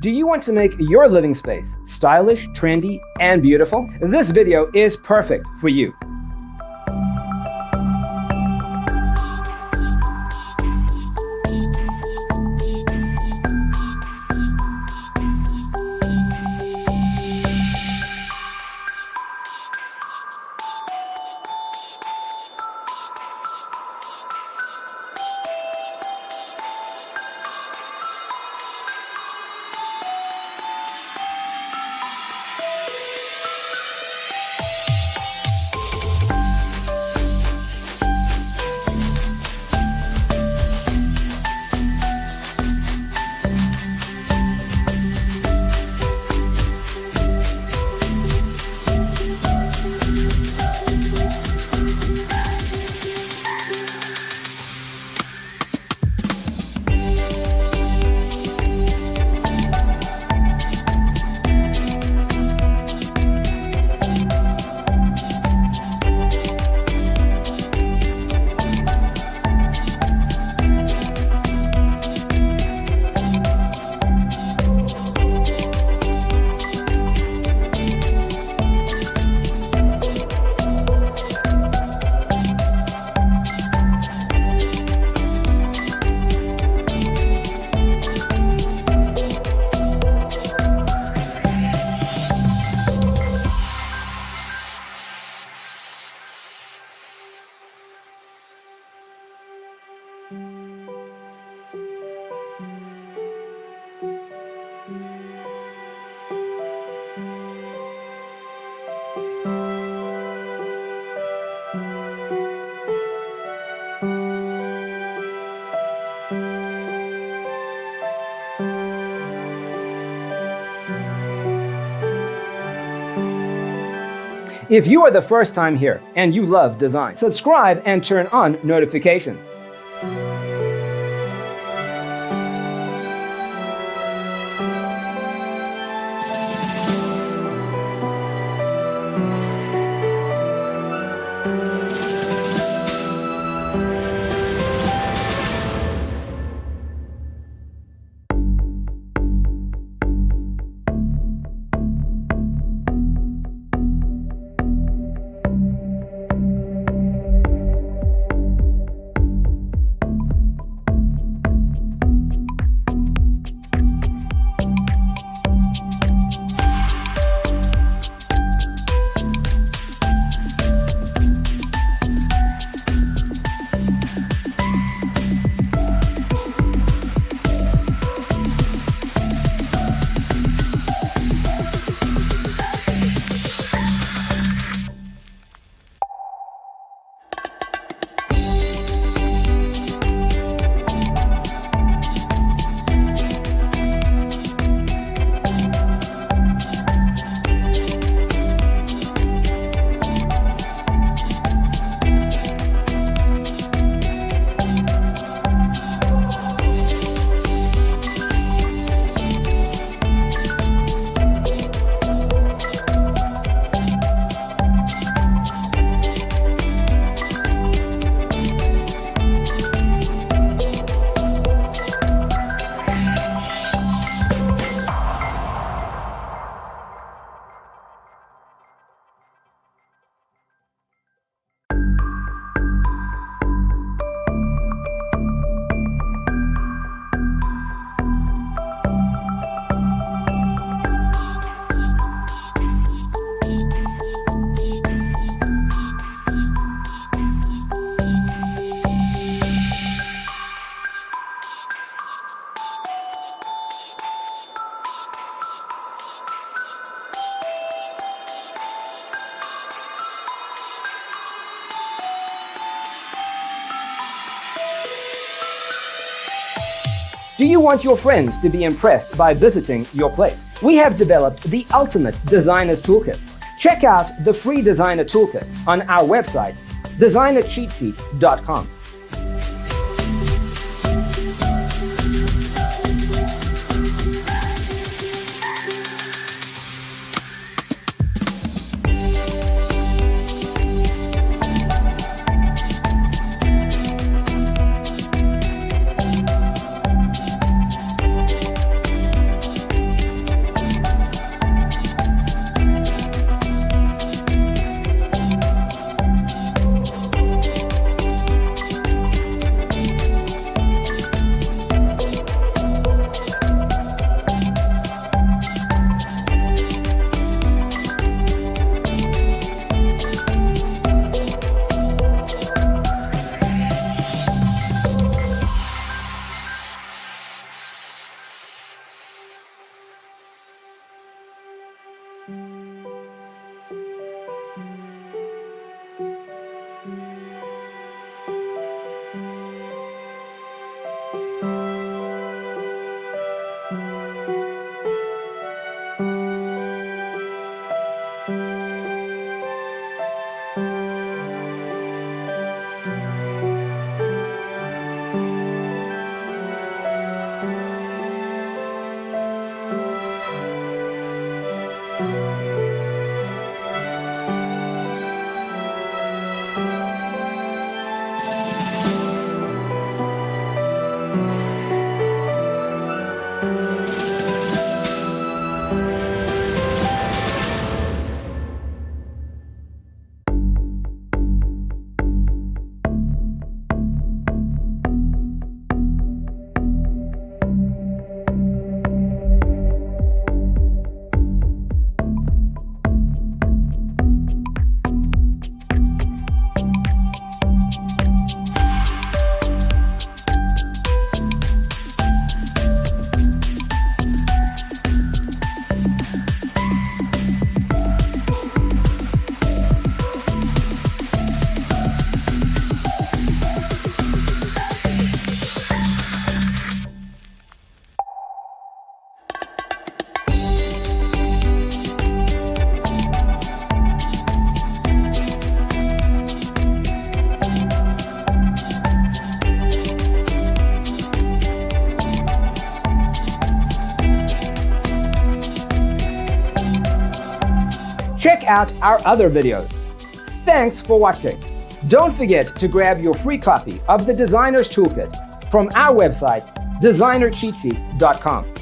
Do you want to make your living space stylish, trendy, and beautiful? This video is perfect for you. If you are the first time here and you love design, subscribe and turn on notifications. Do you want your friends to be impressed by visiting your place? We have developed the ultimate designer's toolkit. Check out the free designer toolkit on our website, designercheatsheet.com. Check out our other videos. Thanks for watching. Don't forget to grab your free copy of the Designer's Toolkit from our website, designercheatsheet.com.